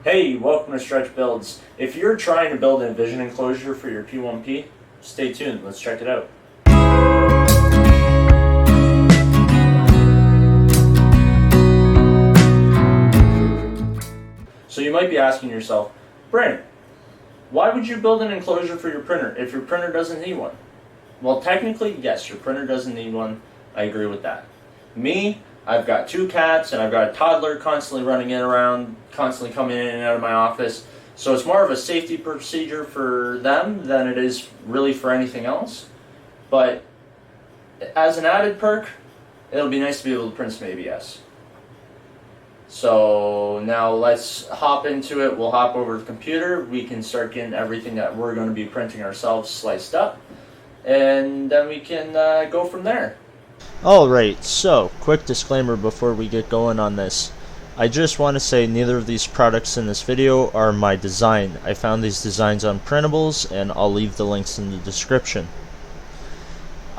Hey, welcome to Stretch Builds. If you're trying to build a vision enclosure for your P1P, stay tuned, let's check it out. So you might be asking yourself, Brandon, why would you build an enclosure for your printer if your printer doesn't need one? Well, technically, yes, your printer doesn't need one. I agree with that. Me, I've got 2 cats and I've got a toddler constantly running in around, constantly coming in and out of my office. So it's more of a safety procedure for them than it is really for anything else. But as an added perk, it'll be nice to be able to print some ABS. So now let's hop into it. We'll hop over to the computer. We can start getting everything that we're going to be printing ourselves sliced up. And then we can go from there. Alright, so, quick disclaimer before we get going on this. I just want to say neither of these products in this video are my design. I found these designs on printables, and I'll leave the links in the description.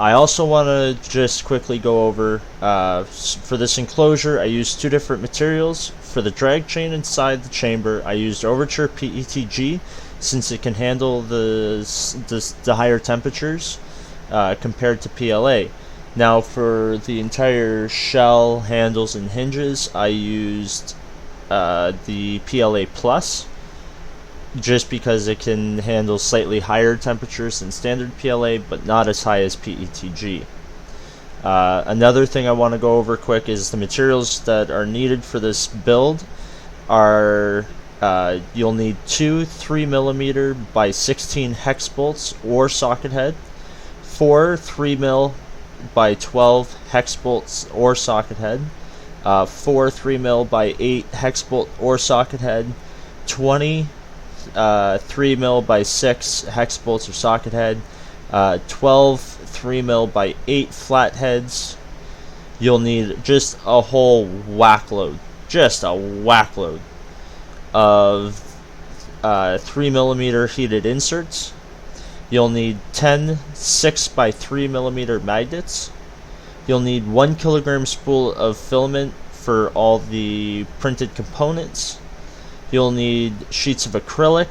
I also want to just quickly go over, for this enclosure I used 2 different materials. For the drag chain inside the chamber, I used Overture PETG, since it can handle the higher temperatures compared to PLA. Now for the entire shell, handles, and hinges, I used the PLA Plus, just because it can handle slightly higher temperatures than standard PLA, but not as high as PETG. Another thing I want to go over quick is the materials that are needed for this build are, you'll need 2 3mm by 16 hex bolts or socket head, 4 3mm by 12 hex bolts or socket head, 4 3mm by 8 hex bolt or socket head, 20 3mm by 6 hex bolts or socket head, 12 3mm by 8 flat heads. You'll need just a whole whack load, of 3mm heated inserts. You'll need 10 6x3mm magnets. You'll need 1 kilogram spool of filament for all the printed components. You'll need sheets of acrylic.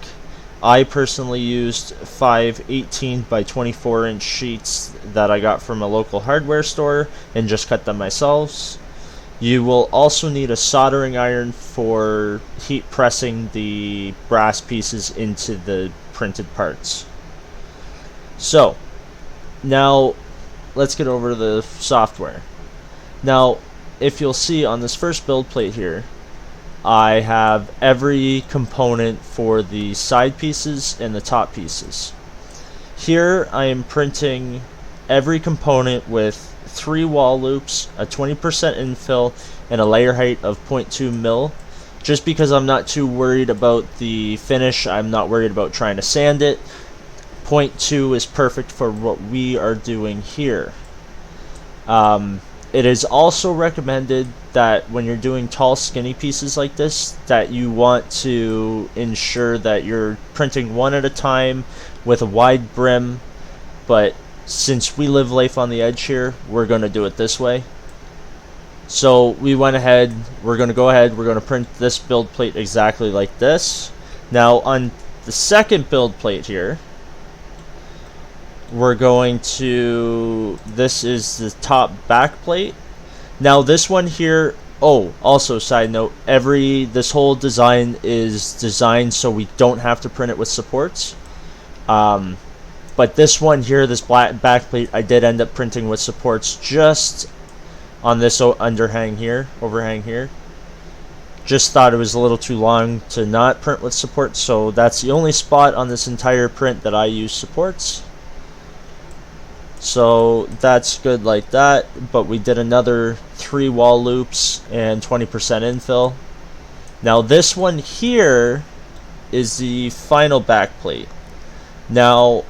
I personally used 5 18 by 24 inch sheets that I got from a local hardware store and just cut them myself. You will also need a soldering iron for heat pressing the brass pieces into the printed parts. So, now let's get over to the software. Now, if you'll see on this first build plate here, I have every component for the side pieces and the top pieces. Here I am printing every component with 3 wall loops, a 20% infill, and a layer height of 0.2 mil. Just because I'm not too worried about the finish, I'm not worried about trying to sand it. 0.2 is perfect for what we are doing here. It is also recommended that when you're doing tall skinny pieces like this, that you want to ensure that you're printing one at a time with a wide brim, but since we live life on the edge here, we're going to do it this way. So we went ahead, we're going to print this build plate exactly like this. Now on the second build plate here, we're going to, this is the top back plate. Now this one here, oh, also side note, this whole design is designed so we don't have to print it with supports. But this one here, this black back plate, I did end up printing with supports just on this overhang here. Just thought it was a little too long to not print with supports, so that's the only spot on this entire print that I use supports. So that's good like that, but we did another 3 wall loops and 20% infill. Now this one here is the final back plate. Now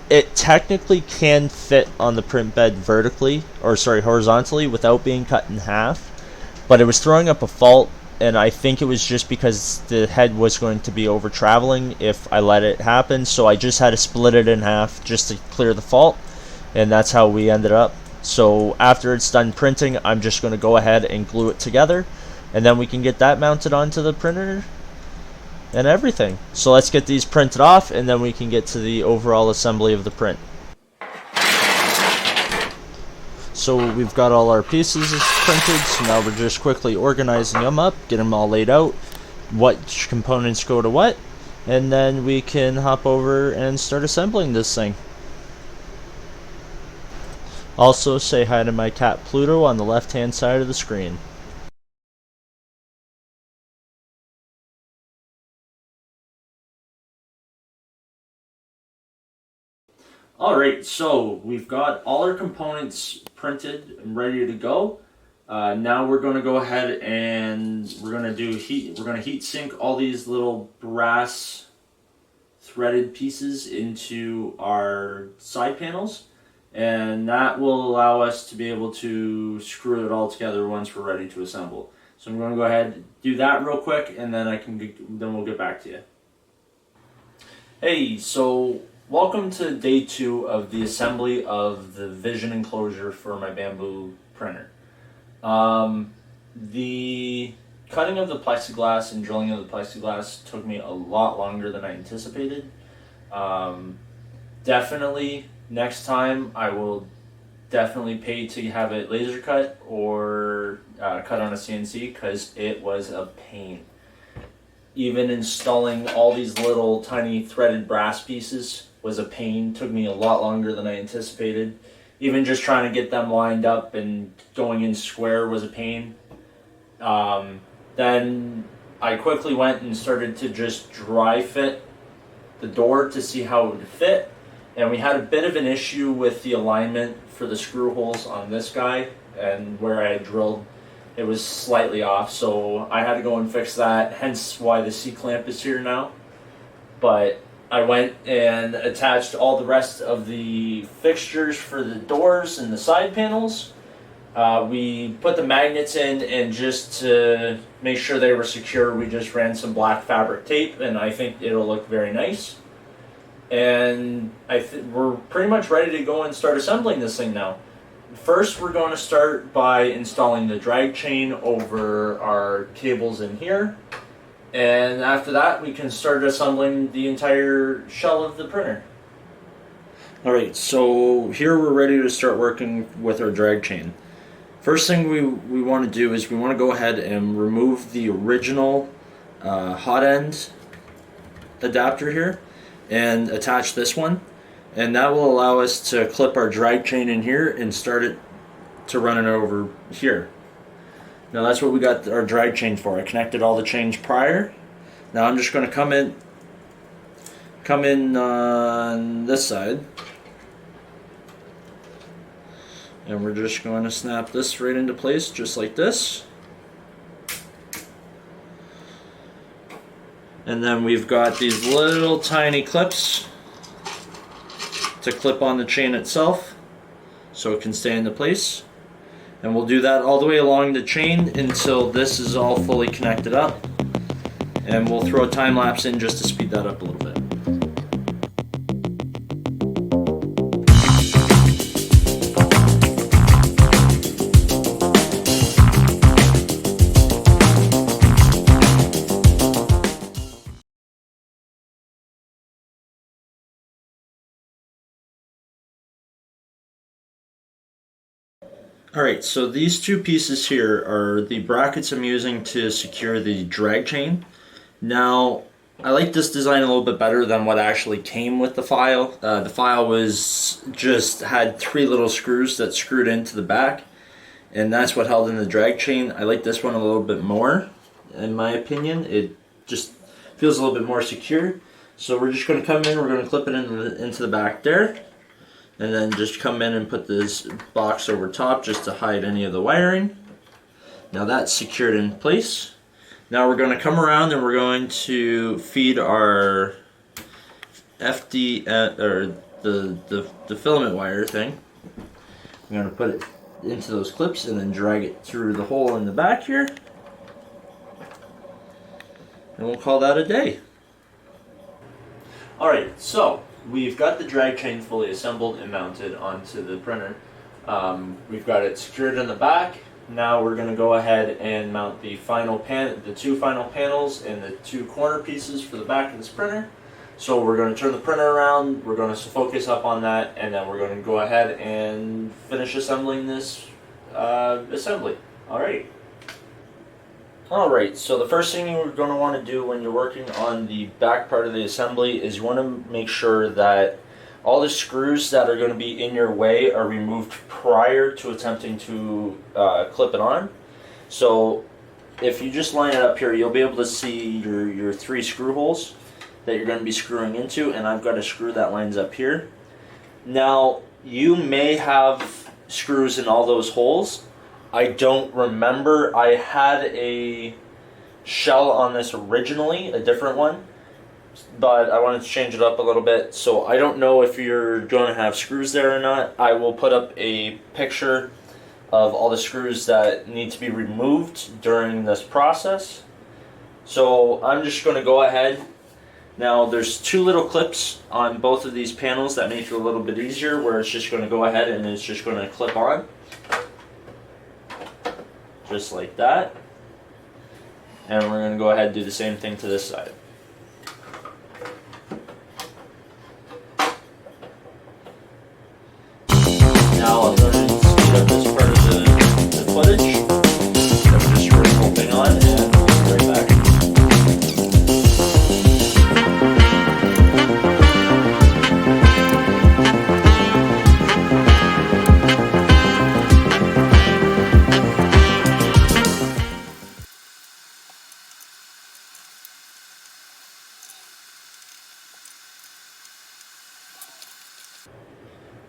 it technically can fit on the print bed horizontally without being cut in half, but it was throwing up a fault, and I think it was just because the head was going to be over traveling if I let it happen, so I just had to split it in half just to clear the fault. And that's how we ended up. So after it's done printing, I'm just going to go ahead and glue it together, and then we can get that mounted onto the printer and everything. So let's get these printed off, and then we can get to the overall assembly of the print. So we've got all our pieces printed, so now we're just quickly organizing them up, get them all laid out, what components go to what, and then we can hop over and start assembling this thing. Also, say hi to my cat Pluto on the left hand side of the screen. Alright, so we've got all our components printed and ready to go. Now we're going to go ahead and we're going to heat sink all these little brass threaded pieces into our side panels, and that will allow us to be able to screw it all together once we're ready to assemble. So I'm going to go ahead and do that real quick, and then then we'll get back to you. Hey, so welcome to day 2 of the assembly of the vision enclosure for my Bambu printer. The cutting of the plexiglass and drilling of the plexiglass took me a lot longer than I anticipated. Definitely next time I will definitely pay to have it laser cut or cut on a CNC, because it was a pain. Even installing all these little tiny threaded brass pieces was a pain. Took me a lot longer than I anticipated. Even just trying to get them lined up and going in square was a pain. Then I quickly went and started to just dry fit the door to see how it would fit. And we had a bit of an issue with the alignment for the screw holes on this guy, and where I had drilled, it was slightly off. So I had to go and fix that, hence why the C-clamp is here now. But I went and attached all the rest of the fixtures for the doors and the side panels. We put the magnets in, and just to make sure they were secure, we just ran some black fabric tape, and I think it'll look very nice. And we're pretty much ready to go and start assembling this thing now. First, we're going to start by installing the drag chain over our cables in here. And after that, we can start assembling the entire shell of the printer. Alright, so here we're ready to start working with our drag chain. First thing we want to do is we want to go ahead and remove the original hot end adapter here and attach this one. And that will allow us to clip our drag chain in here and start it to run it over here. Now that's what we got our drag chain for. I connected all the chains prior. Now I'm just going to come in on this side, and we're just going to snap this right into place just like this. And then we've got these little tiny clips to clip on the chain itself so it can stay into place. And we'll do that all the way along the chain until this is all fully connected up. And we'll throw a time lapse in just to speed that up a little bit. Alright, so these two pieces here are the brackets I'm using to secure the drag chain. Now, I like this design a little bit better than what actually came with the file. The file had 3 little screws that screwed into the back, and that's what held in the drag chain. I like this one a little bit more, in my opinion. It just feels a little bit more secure. So we're just going to come in, we're going to clip it into the back there. And then just come in and put this box over top just to hide any of the wiring. Now that's secured in place. Now we're going to come around and we're going to feed our FD or the filament wire thing. I'm going to put it into those clips and then drag it through the hole in the back here. And we'll call that a day. Alright, so we've got the drag chain fully assembled and mounted onto the printer. We've got it secured in the back. Now we're going to go ahead and mount the two final panels and the two corner pieces for the back of this printer. So we're going to turn the printer around, we're going to focus up on that, and then we're going to go ahead and finish assembling this assembly. Alright. Alright, so the first thing you're going to want to do when you're working on the back part of the assembly is you want to make sure that all the screws that are going to be in your way are removed prior to attempting to clip it on. So if you just line it up here, you'll be able to see your three screw holes that you're going to be screwing into, and I've got a screw that lines up here. Now, you may have screws in all those holes. I don't remember. I had a shell on this originally, a different one, but I wanted to change it up a little bit, so I don't know if you're going to have screws there or not. I will put up a picture of all the screws that need to be removed during this process. So I'm just going to go ahead. Now there's two little clips on both of these panels that make it a little bit easier, where it's just going to go ahead and it's just going to clip on. Just like that. And we're going to go ahead and do the same thing to this side. Now I'm going to speed up this part of the footage. I'm just screwing the whole thing on and we'll be right back.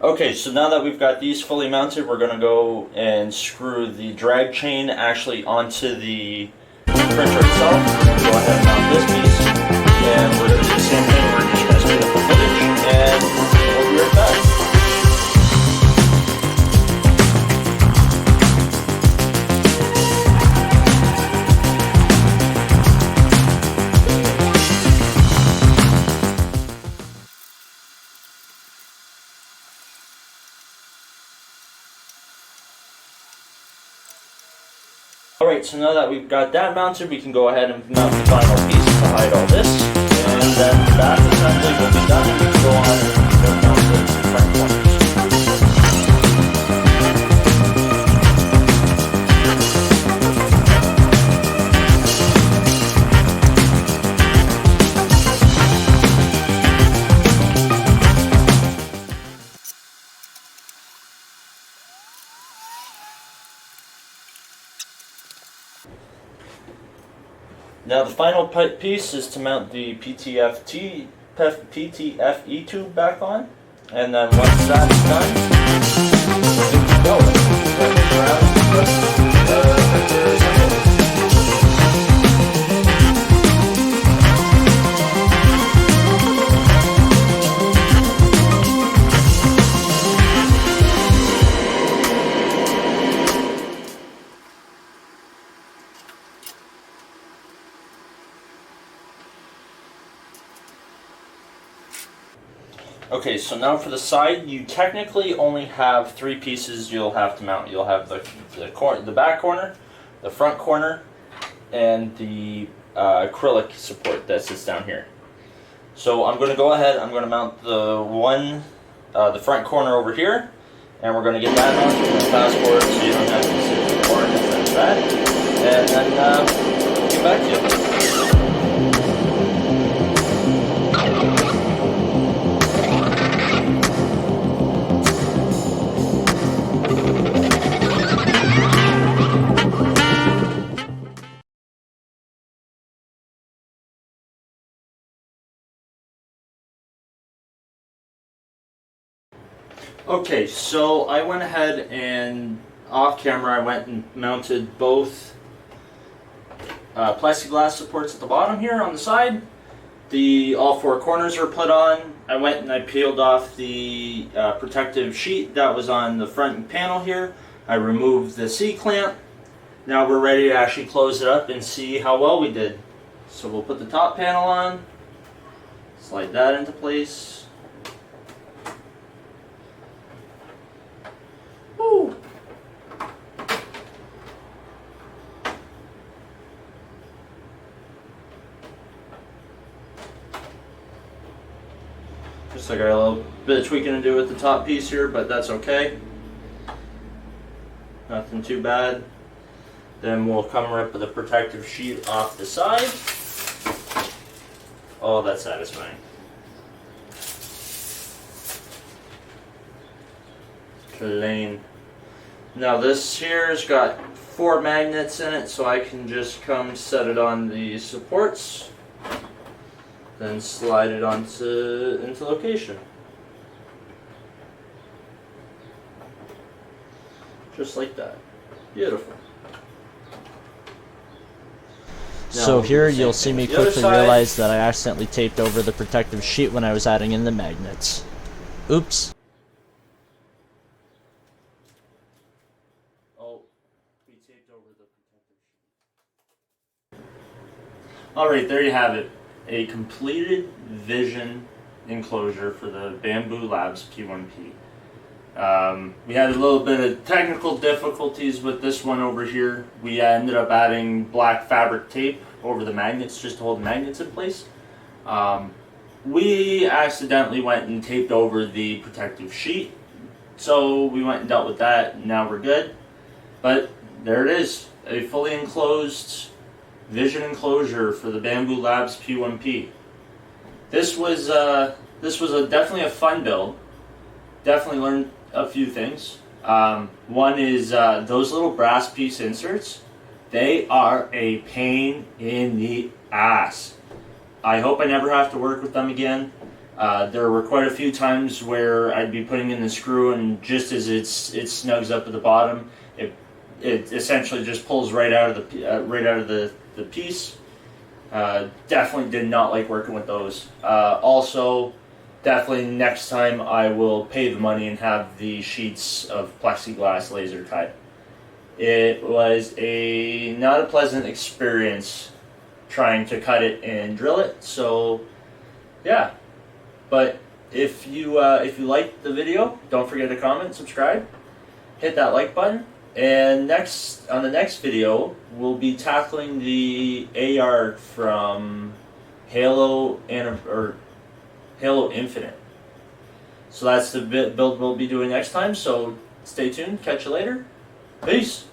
Okay, so now that we've got these fully mounted, we're going to go and screw the drag chain actually onto the printer itself. We're going to go ahead and mount this piece, and we're going to do the same thing. We're just going to speed up the footage, and we'll be right back. Alright, so now that we've got that mounted, we can go ahead and mount the final piece to hide all this. And then that assembly will be done, and we can go on and mount the front corners. Now the final piece is to mount the PTFE tube back on, and then once that's done, we can go. Okay, so now for the side, you technically only have three pieces you'll have to mount. You'll have the back corner, the front corner, and the acrylic support that sits down here. So I'm going to go ahead, I'm going to mount the front corner over here, and we're going to get that mounted. We're going to fast forward so you don't have to sit in the corner like that, and then we'll get back to you. Okay, so I went ahead and off camera I went and mounted both plexiglass supports at the bottom here on the side. All four corners are put on. I went and I peeled off the protective sheet that was on the front panel here. I removed the C-clamp. Now we're ready to actually close it up and see how well we did. So we'll put the top panel on, slide that into place. Looks like I got a little bit of tweaking to do with the top piece here, but that's okay. Nothing too bad. Then we'll come rip the protective sheet off the side. Oh, that's satisfying. Plain. Now this here's got 4 magnets in it, so I can just come set it on the supports, then slide it into location. Just like that. Beautiful. So Now, here you'll see me the other quickly side. realize that I accidentally taped over the protective sheet when I was adding in the magnets. Oops. Oh, we taped over the protective sheet. Alright, there you have it. A completed vision enclosure for the Bambu Labs P1P. We had a little bit of technical difficulties with this one over here. We ended up adding black fabric tape over the magnets just to hold the magnets in place. We accidentally went and taped over the protective sheet, so we went and dealt with that, and now we're good. But there it is, a fully enclosed vision enclosure for the Bambu Labs P1P. This was definitely a fun build. Definitely learned a few things. One is those little brass piece inserts. They are a pain in the ass. I hope I never have to work with them again. There were quite a few times where I'd be putting in the screw, and just as it snugs up at the bottom, it essentially just pulls right out of the piece. Definitely did not like working with those. Also, definitely next time I will pay the money and have the sheets of plexiglass laser cut. It was not a pleasant experience trying to cut it and drill it. So yeah, but if you liked the video, don't forget to comment, subscribe, hit that like button, and on the next video we'll be tackling the AR from Halo Infinite. So that's the build we'll be doing next time, so stay tuned, catch you later. Peace!